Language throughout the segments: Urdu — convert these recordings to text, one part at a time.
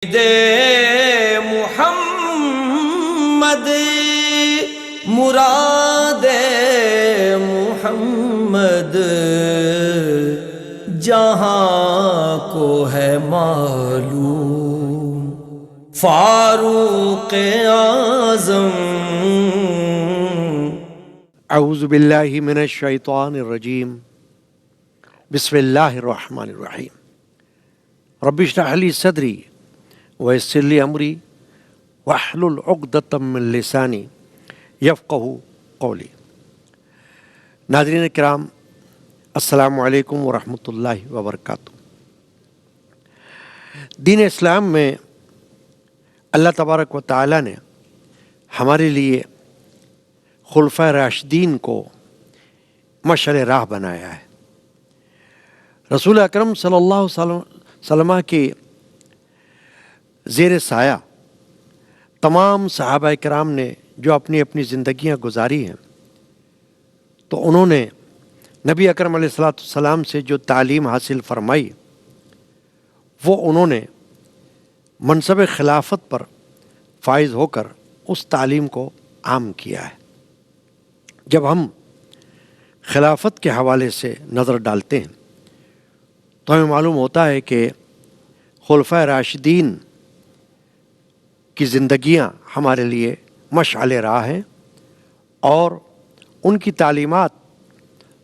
دے محمد مراد محمد جہاں کو ہے معلوم فاروق اعظم۔ اعوذ باللہ من الشیطان الرجیم، بسم اللہ الرحمن الرحیم۔ رب اشرح لی صدری ویسر لی امری واحلل عقدۃ من لسانی یفقہوا قولی۔ ناظرین کرام، السلام علیکم ورحمۃ اللہ وبرکاتہ۔ دین اسلام میں اللہ تبارک و تعالی نے ہمارے لیے خلفائے راشدین کو مشعل راہ بنایا ہے۔ رسول اکرم صلی اللہ علیہ وسلم کے زیر سایہ تمام صحابہ کرام نے جو اپنی اپنی زندگیاں گزاری ہیں، تو انہوں نے نبی اکرم علیہ السلام سے جو تعلیم حاصل فرمائی، وہ انہوں نے منصب خلافت پر فائز ہو کر اس تعلیم کو عام کیا ہے۔ جب ہم خلافت کے حوالے سے نظر ڈالتے ہیں تو ہمیں معلوم ہوتا ہے کہ خلفائے راشدین کی زندگیاں ہمارے لیے مشعل راہ ہیں، اور ان کی تعلیمات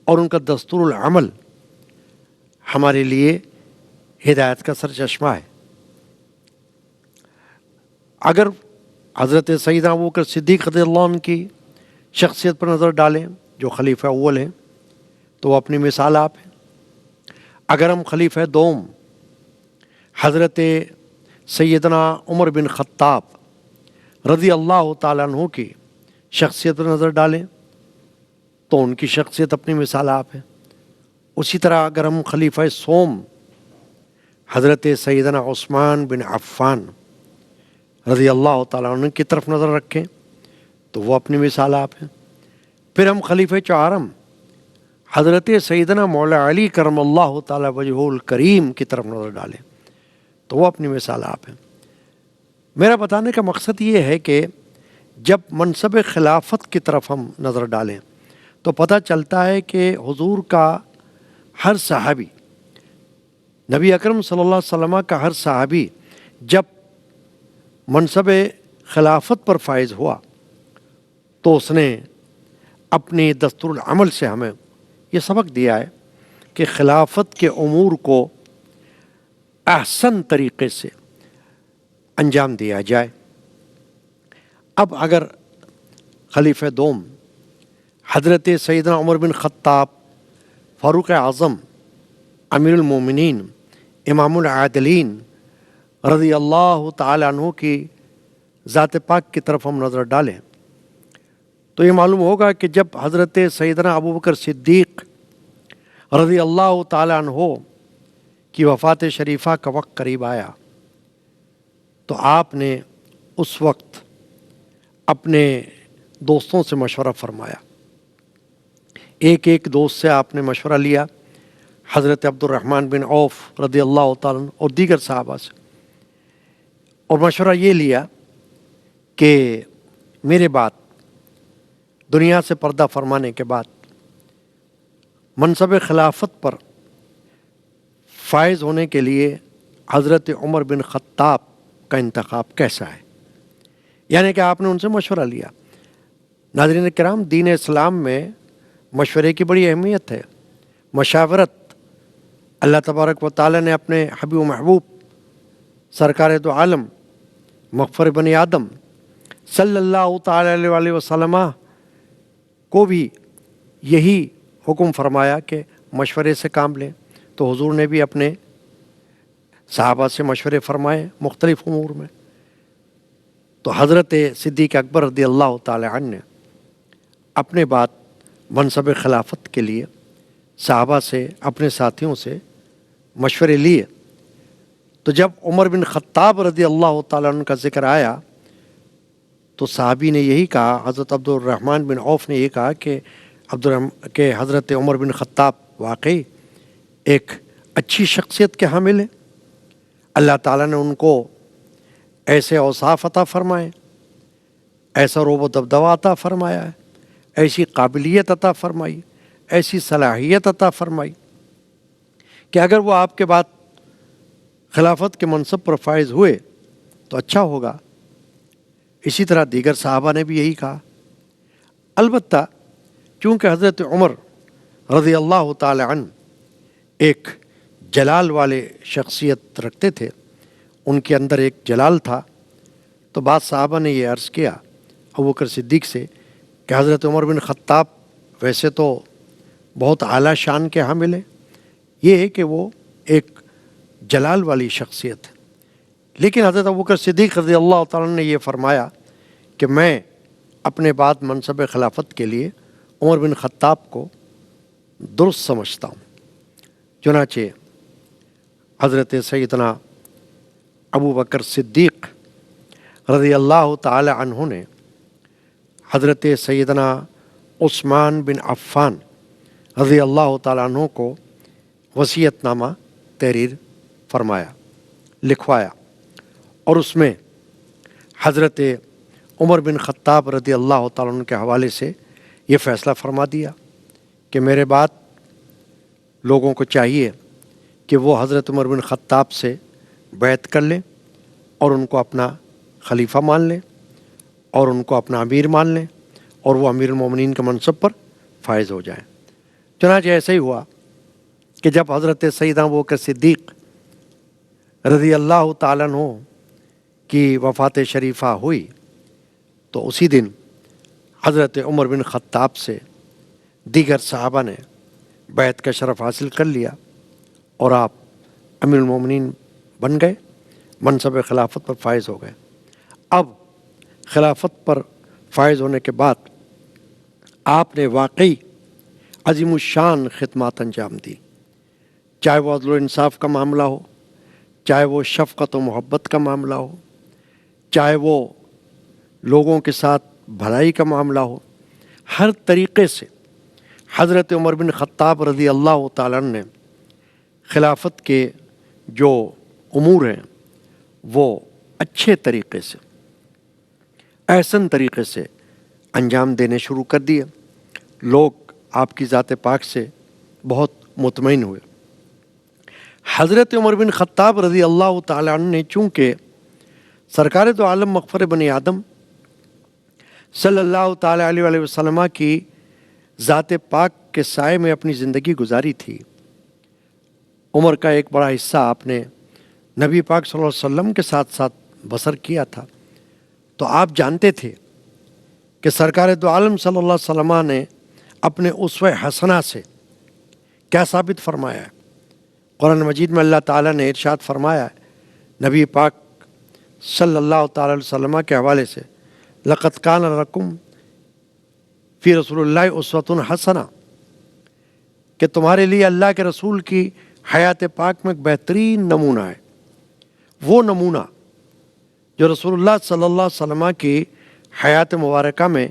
اور ان کا دستور العمل ہمارے لیے ہدایت کا سرچشمہ ہے۔ اگر حضرت سیدنا ابوبکر صدیق رضی اللہ عنہ کی شخصیت پر نظر ڈالیں جو خلیفہ اول ہیں، تو وہ اپنی مثال آپ ہیں۔ اگر ہم خلیفہ دوم حضرت سیدنا عمر بن خطاب رضی اللہ تعالیٰ عنہ کی شخصیت پر نظر ڈالیں تو ان کی شخصیت اپنی مثال آپ ہے۔ اسی طرح اگر ہم خلیفہ سوم حضرت سیدنا عثمان بن عفان رضی اللہ تعالیٰ عنہ کی طرف نظر رکھیں تو وہ اپنی مثال آپ ہیں۔ پھر ہم خلیفہ چہارم حضرت سیدنا مولا علی کرم اللہ تعالیٰ وجہہ الکریم کی طرف نظر ڈالیں تو وہ اپنی مثال آپ ہیں۔ میرا بتانے کا مقصد یہ ہے کہ جب منصب خلافت کی طرف ہم نظر ڈالیں تو پتہ چلتا ہے کہ حضور کا ہر صحابی، نبی اکرم صلی اللہ علیہ وسلم کا ہر صحابی جب منصب خلافت پر فائز ہوا تو اس نے اپنے دستور العمل سے ہمیں یہ سبق دیا ہے کہ خلافت کے امور کو احسن طریقے سے انجام دیا جائے۔ اب اگر خلیفہ دوم حضرت سیدنا عمر بن خطاب فاروق اعظم امیر المومنین امام العادلین رضی اللہ تعالیٰ عنہ کی ذات پاک کی طرف ہم نظر ڈالیں تو یہ معلوم ہوگا کہ جب حضرت سیدنا ابوبکر صدیق رضی اللہ تعالیٰ عنہ کی وفات شریفہ کا وقت قریب آیا تو آپ نے اس وقت اپنے دوستوں سے مشورہ فرمایا۔ ایک ایک دوست سے آپ نے مشورہ لیا، حضرت عبد الرحمن بن عوف رضی اللہ تعالیٰ عنہ اور دیگر صحابہ سے، اور مشورہ یہ لیا کہ میرے بعد دنیا سے پردہ فرمانے کے بعد منصب خلافت پر فائز ہونے کے لیے حضرت عمر بن خطاب کا انتخاب کیسا ہے، یعنی کہ آپ نے ان سے مشورہ لیا۔ ناظرین کرام، دین اسلام میں مشورے کی بڑی اہمیت ہے۔ مشاورت اللہ تبارک و تعالی نے اپنے حبیب و محبوب سرکار دو عالم مغفر بنی آدم صلی اللہ تعالی علیہ وسلم کو بھی یہی حکم فرمایا کہ مشورے سے کام لیں، تو حضور نے بھی اپنے صحابہ سے مشورے فرمائے مختلف امور میں۔ تو حضرت صدیق اکبر رضی اللہ تعالی عنہ نے اپنے بعد منصب خلافت کے لیے صحابہ سے، اپنے ساتھیوں سے مشورے لیے۔ تو جب عمر بن خطاب رضی اللہ تعالیٰ عنہ کا ذکر آیا تو صحابی نے یہی کہا، حضرت عبد الرحمن بن عوف نے یہ کہا کہ حضرت عمر بن خطاب واقعی ایک اچھی شخصیت کے حامل ہیں، اللہ تعالیٰ نے ان کو ایسے اوصاف عطا فرمائے، ایسا روب و دبدبہ عطا فرمایا ہے، ایسی قابلیت عطا فرمائی، ایسی صلاحیت عطا فرمائی کہ اگر وہ آپ کے بعد خلافت کے منصب پر فائز ہوئے تو اچھا ہوگا۔ اسی طرح دیگر صحابہ نے بھی یہی کہا۔ البتہ چونکہ حضرت عمر رضی اللہ تعالی عنہ ایک جلال والے شخصیت رکھتے تھے، ان کے اندر ایک جلال تھا، تو بعض صحابہ نے یہ عرض کیا ابوبکر صدیق سے کہ حضرت عمر بن خطاب ویسے تو بہت اعلیٰ شان کے حامل ہیں، یہ ہے کہ وہ ایک جلال والی شخصیت ہے، لیکن حضرت ابوبکر صدیق رضی اللہ تعالیٰ نے یہ فرمایا کہ میں اپنے بعد منصب خلافت کے لیے عمر بن خطاب کو درست سمجھتا ہوں۔ چنانچہ حضرت سیدنا ابوبکر صدیق رضی اللہ تعالی عنہ نے حضرت سیدنا عثمان بن عفان رضی اللہ تعالیٰ عنہ کو وصیت نامہ تحریر فرمایا، لکھوایا، اور اس میں حضرت عمر بن خطاب رضی اللہ تعالیٰ عنہ کے حوالے سے یہ فیصلہ فرما دیا کہ میرے بعد لوگوں کو چاہیے کہ وہ حضرت عمر بن خطاب سے بیعت کر لیں اور ان کو اپنا خلیفہ مان لیں اور ان کو اپنا امیر مان لیں اور وہ امیر المومنین کے منصب پر فائز ہو جائیں۔ چنانچہ ایسا ہی ہوا کہ جب حضرت سیدنا ابوبکر صدیق رضی اللہ تعالیٰ عنہ کی وفات شریفہ ہوئی تو اسی دن حضرت عمر بن خطاب سے دیگر صحابہ نے بیعت کا شرف حاصل کر لیا اور آپ امیر المومنین بن گئے، منصب خلافت پر فائز ہو گئے۔ اب خلافت پر فائز ہونے کے بعد آپ نے واقعی عظیم الشان خدمات انجام دی، چاہے وہ عدل و انصاف کا معاملہ ہو، چاہے وہ شفقت و محبت کا معاملہ ہو، چاہے وہ لوگوں کے ساتھ بھلائی کا معاملہ ہو، ہر طریقے سے حضرت عمر بن خطاب رضی اللہ تعالیٰ عنہ نے خلافت کے جو امور ہیں وہ اچھے طریقے سے، احسن طریقے سے انجام دینے شروع کر دیے۔ لوگ آپ کی ذات پاک سے بہت مطمئن ہوئے۔ حضرت عمر بن خطاب رضی اللہ تعالیٰ عنہ نے چونکہ سرکار دو عالم مغفر بنی آدم صلی اللہ تعالیٰ علیہ وآلہ وسلم کی ذات پاک کے سائے میں اپنی زندگی گزاری تھی، عمر کا ایک بڑا حصہ آپ نے نبی پاک صلی اللہ علیہ وسلم کے ساتھ ساتھ بسر کیا تھا، تو آپ جانتے تھے کہ سرکار دو عالم صلی اللہ علیہ وسلم نے اپنے اسوہ حسنہ سے کیا ثابت فرمایا ہے۔ قرآن مجید میں اللہ تعالیٰ نے ارشاد فرمایا ہے نبی پاک صلی اللہ تعالیٰ علیہ وسلم کے حوالے سے، لقد کان لکم فی رسول اللہ اسوۃ حسنہ، کہ تمہارے لیے اللہ کے رسول کی حیات پاک میں ایک بہترین نمونہ ہے۔ وہ نمونہ جو رسول اللہ صلی اللہ علیہ وسلم کی حیات مبارکہ میں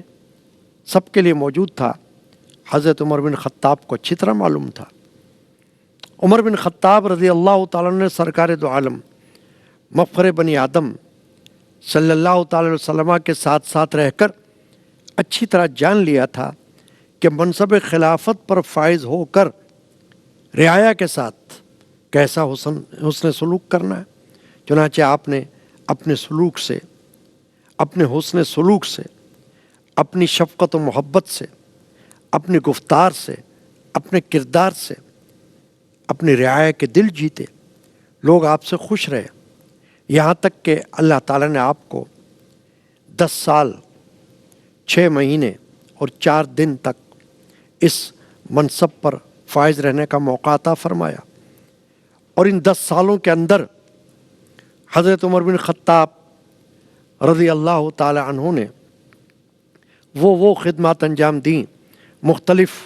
سب کے لیے موجود تھا، حضرت عمر بن خطاب کو اچھی طرح معلوم تھا۔ عمر بن خطاب رضی اللہ تعالیٰ نے سرکار دو عالم مغفر بنی آدم صلی اللہ تعالیٰ علیہ وسلم کے ساتھ ساتھ رہ کر اچھی طرح جان لیا تھا کہ منصب خلافت پر فائز ہو کر رعایا کے ساتھ کیسا حسن سلوک کرنا ہے۔ چنانچہ آپ نے اپنے سلوک سے، اپنے حسن سلوک سے، اپنی شفقت و محبت سے، اپنی گفتار سے، اپنے کردار سے اپنی رعایا کے دل جیتے، لوگ آپ سے خوش رہے، یہاں تک کہ اللہ تعالیٰ نے آپ کو 10 سال 6 مہینے اور 4 دن تک اس منصب پر فائز رہنے کا موقع عطا فرمایا۔ اور ان 10 سالوں کے اندر حضرت عمر بن خطاب رضی اللہ تعالی عنہ نے وہ خدمات انجام دیں، مختلف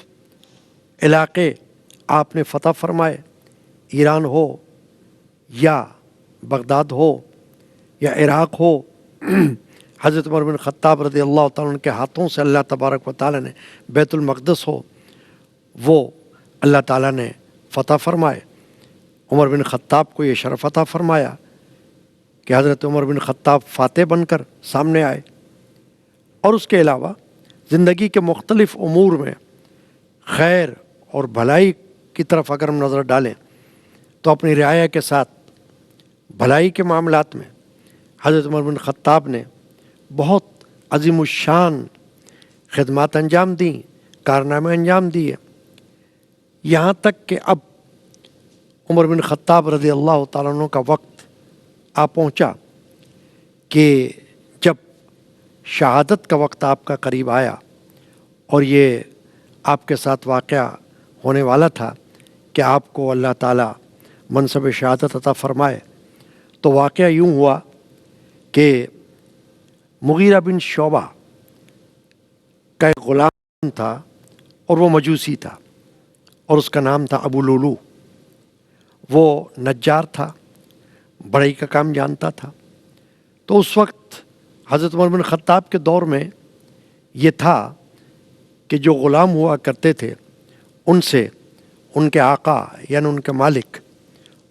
علاقے آپ نے فتح فرمائے، ایران ہو یا بغداد ہو یا عراق ہو، حضرت عمر بن خطاب رضی اللہ تعالیٰ عنہ کے ہاتھوں سے اللہ تبارک و تعالیٰ نے بیت المقدس ہو، وہ اللہ تعالیٰ نے فتح فرمائے۔ عمر بن خطاب کو یہ شرف عطا فرمایا کہ حضرت عمر بن خطاب فاتح بن کر سامنے آئے، اور اس کے علاوہ زندگی کے مختلف امور میں خیر اور بھلائی کی طرف اگر ہم نظر ڈالیں تو اپنی رعایا کے ساتھ بھلائی کے معاملات میں حضرت عمر بن خطاب نے بہت عظیم الشان خدمات انجام دیں، کارنامے انجام دیے، یہاں تک کہ اب عمر بن خطاب رضی اللہ تعالیٰ عنہ کا وقت آ پہنچا کہ جب شہادت کا وقت آپ کا قریب آیا اور یہ آپ کے ساتھ واقعہ ہونے والا تھا کہ آپ کو اللہ تعالیٰ منصب شہادت عطا فرمائے، تو واقعہ یوں ہوا کہ مغیرہ بن شعبہ کا ایک غلام تھا اور وہ مجوسی تھا اور اس کا نام تھا ابو لولو۔ وہ نجار تھا، بڑھئی کا کام جانتا تھا۔ تو اس وقت حضرت عمر بن خطاب کے دور میں یہ تھا کہ جو غلام ہوا کرتے تھے ان سے ان کے آقا یعنی ان کے مالک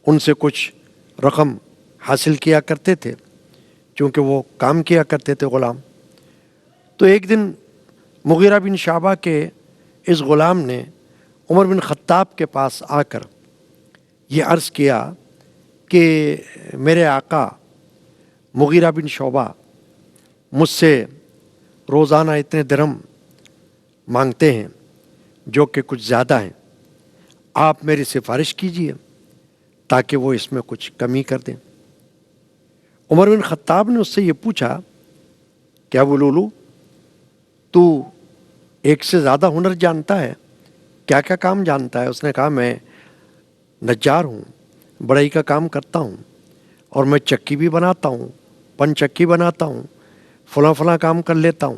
ان سے کچھ رقم حاصل کیا کرتے تھے، چونکہ وہ کام کیا کرتے تھے غلام۔ تو ایک دن مغیرہ بن شعبہ کے اس غلام نے عمر بن خطاب کے پاس آ کر یہ عرض کیا کہ میرے آقا مغیرہ بن شعبہ مجھ سے روزانہ اتنے درہم مانگتے ہیں جو کہ کچھ زیادہ ہیں، آپ میری سفارش کیجئے تاکہ وہ اس میں کچھ کمی کر دیں۔ عمر بن خطاب نے اس سے یہ پوچھا کہ ابو لولو تو ایک سے زیادہ ہنر جانتا ہے، کیا کیا کام جانتا ہے؟ اس نے کہا میں نجار ہوں، بڑھئی کا کام کرتا ہوں اور میں چکی بھی بناتا ہوں، پن چکی بناتا ہوں، فلاں فلاں کام کر لیتا ہوں۔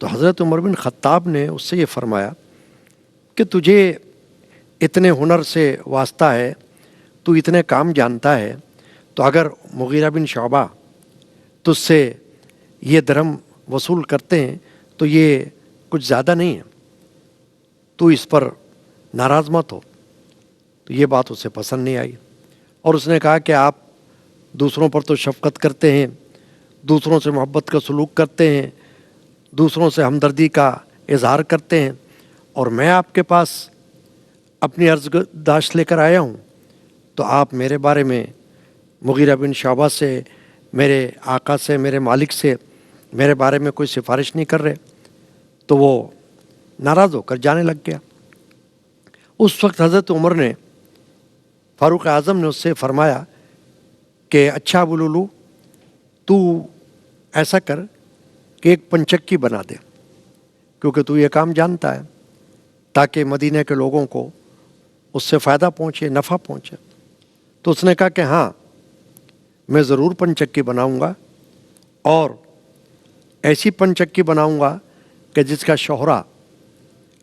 تو حضرت عمر بن خطاب نے اس سے یہ فرمایا کہ تجھے اتنے ہنر سے واسطہ ہے، تو اتنے کام جانتا ہے، تو اگر مغیرہ بن شعبہ تجھ سے یہ درہم وصول کرتے ہیں تو یہ کچھ زیادہ نہیں ہے، تو اس پر ناراض مت ہو۔ تو یہ بات اسے پسند نہیں آئی اور اس نے کہا کہ آپ دوسروں پر تو شفقت کرتے ہیں، دوسروں سے محبت کا سلوک کرتے ہیں، دوسروں سے ہمدردی کا اظہار کرتے ہیں، اور میں آپ کے پاس اپنی عرض داشت لے کر آیا ہوں، تو آپ میرے بارے میں مغیرہ بن شعبہ سے، میرے آقا سے، میرے مالک سے میرے بارے میں کوئی سفارش نہیں کر رہے۔ تو وہ ناراض ہو کر جانے لگ گیا۔ اس وقت حضرت عمر نے، فاروق اعظم نے اس سے فرمایا کہ اچھا ابو لولو تو ایسا کر کہ ایک پنچکی بنا دے، کیونکہ تو یہ کام جانتا ہے، تاکہ مدینہ کے لوگوں کو اس سے فائدہ پہنچے، نفع پہنچے۔ تو اس نے کہا کہ ہاں میں ضرور پنچکی بناؤں گا، اور ایسی پنچکی بناؤں گا کہ جس کا شہرہ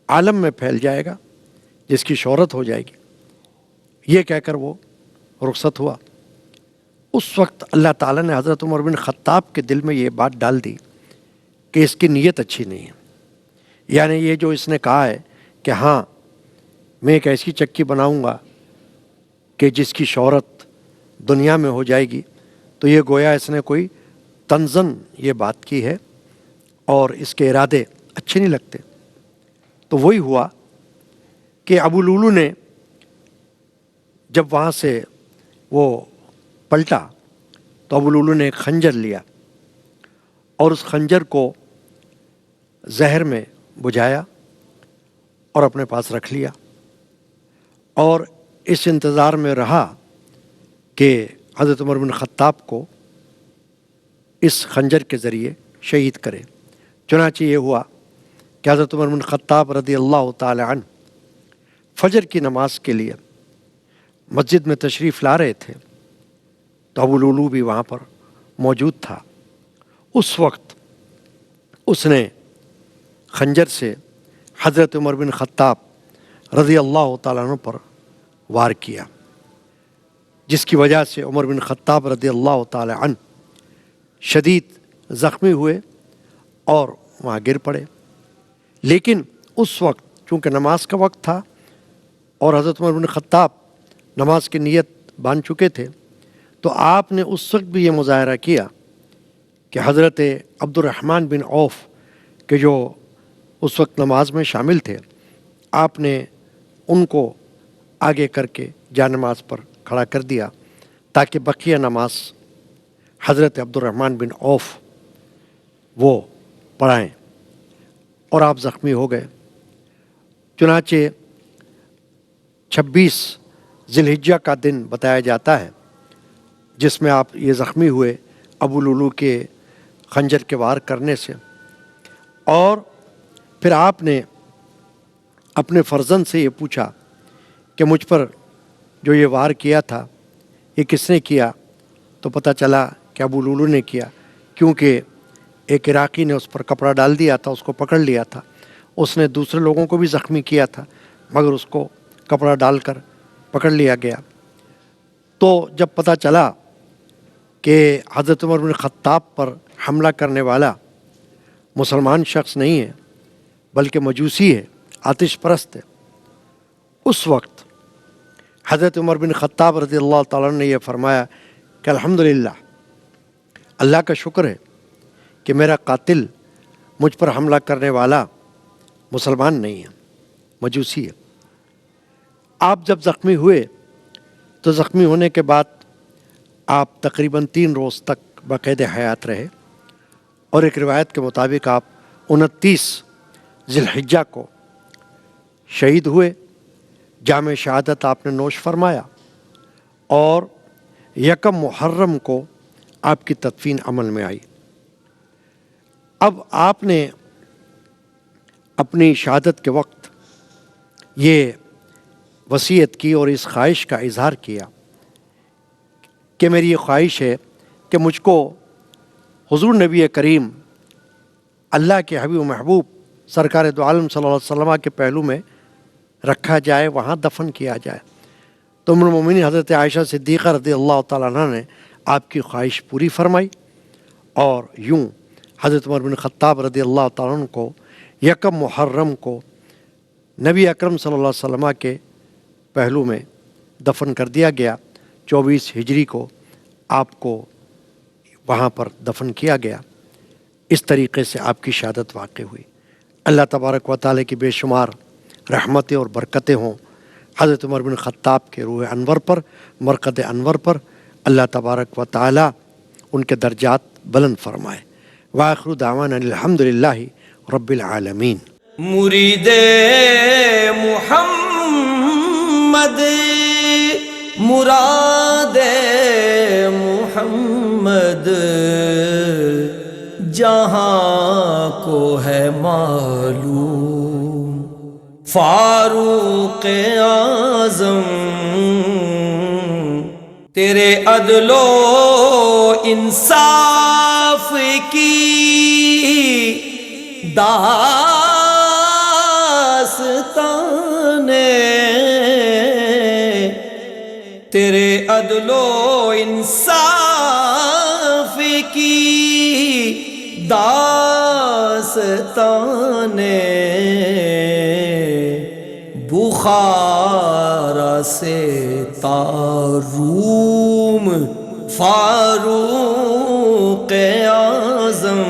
عالم میں پھیل جائے گا، جس کی شہرت ہو جائے گی۔ یہ کہہ کر وہ رخصت ہوا۔ اس وقت اللہ تعالیٰ نے حضرت عمر بن خطاب کے دل میں یہ بات ڈال دی کہ اس کی نیت اچھی نہیں ہے، یعنی یہ جو اس نے کہا ہے کہ ہاں میں ایک ایسی چکی بناؤں گا کہ جس کی شہرت دنیا میں ہو جائے گی، تو یہ گویا اس نے کوئی تنزن یہ بات کی ہے اور اس کے ارادے اچھے نہیں لگتے۔ تو وہی ہوا کہ ابو لولو نے جب وہاں سے وہ پلٹا تو ابو لولو نے ایک خنجر لیا اور اس خنجر کو زہر میں بجھایا اور اپنے پاس رکھ لیا، اور اس انتظار میں رہا کہ حضرت عمر بن خطاب کو اس خنجر کے ذریعے شہید کرے۔ چنانچہ یہ ہوا کہ حضرت عمر بن خطاب رضی اللہ تعالی عنہ فجر کی نماز کے لیے مسجد میں تشریف لا رہے تھے، تو ابو لولو بھی وہاں پر موجود تھا۔ اس وقت اس نے خنجر سے حضرت عمر بن خطاب رضی اللہ تعالیٰ عنہ پر وار کیا، جس کی وجہ سے عمر بن خطاب رضی اللہ تعالی عنہ شدید زخمی ہوئے اور وہاں گر پڑے۔ لیکن اس وقت چونکہ نماز کا وقت تھا اور حضرت عمر بن خطاب نماز کی نیت باندھ چکے تھے، تو آپ نے اس وقت بھی یہ مظاہرہ کیا کہ حضرت عبد الرحمن بن عوف کے جو اس وقت نماز میں شامل تھے، آپ نے ان کو آگے کر کے جانماز پر کھڑا کر دیا تاکہ بقیہ نماز حضرت عبد الرحمن بن عوف وہ پڑھائیں، اور آپ زخمی ہو گئے۔ چنانچہ 26 ذی الحجہ کا دن بتایا جاتا ہے جس میں آپ یہ زخمی ہوئے ابو لولو کے خنجر کے وار کرنے سے، اور پھر آپ نے اپنے فرزند سے یہ پوچھا کہ مجھ پر جو یہ وار کیا تھا یہ کس نے کیا؟ تو پتہ چلا کہ ابو لولو نے کیا، کیونکہ ایک عراقی نے اس پر کپڑا ڈال دیا تھا، اس کو پکڑ لیا تھا۔ اس نے دوسرے لوگوں کو بھی زخمی کیا تھا مگر اس کو کپڑا ڈال کر پکڑ لیا گیا۔ تو جب پتہ چلا کہ حضرت عمر بن خطاب پر حملہ کرنے والا مسلمان شخص نہیں ہے بلکہ مجوسی ہے، آتش پرست ہے، اس وقت حضرت عمر بن خطاب رضی اللہ تعالیٰ عنہ نے یہ فرمایا کہ الحمدللہ، اللہ کا شکر ہے کہ میرا قاتل مجھ پر حملہ کرنے والا مسلمان نہیں ہے، مجوسی ہے۔ آپ جب زخمی ہوئے تو زخمی ہونے کے بعد آپ تقریباً 3 روز تک باقید حیات رہے، اور ایک روایت کے مطابق آپ 29 ذی الحجہ کو شہید ہوئے۔ جام شہادت آپ نے نوش فرمایا، اور 1 محرم کو آپ کی تدفین عمل میں آئی۔ اب آپ نے اپنی شہادت کے وقت یہ وصیت کی اور اس خواہش کا اظہار کیا کہ میری یہ خواہش ہے کہ مجھ کو حضور نبی کریم اللہ کے حبیب و محبوب سرکار دو عالم صلی اللہ علیہ وسلم کے پہلو میں رکھا جائے، وہاں دفن کیا جائے۔ تو ام المومنین حضرت عائشہ صدیقہ رضی اللہ تعالیٰ عنہ نے آپ کی خواہش پوری فرمائی، اور یوں حضرت عمر بن خطاب رضی اللہ تعالیٰ عنہ کو 1 محرم کو نبی اکرم صلی اللہ علیہ وسلم کے پہلو میں دفن کر دیا گیا۔ 24 ہجری کو آپ کو وہاں پر دفن کیا گیا۔ اس طریقے سے آپ کی شہادت واقع ہوئی۔ اللہ تبارک و تعالیٰ کی بے شمار رحمتیں اور برکتیں ہوں حضرت عمر بن خطاب کے روح انور پر، مرقد انور پر۔ اللہ تبارک و تعالیٰ ان کے درجات بلند فرمائے۔ وآخر دعوانا الحمدللہ رب العالمین۔ مرید محمد مراد محمد جہاں کو ہے معلوم، فاروق اعظم تیرے عدل و انصاف کی داستان، تیرے عدل و انصاف کی داستان، بخارا سے تا روم فاروق اعظم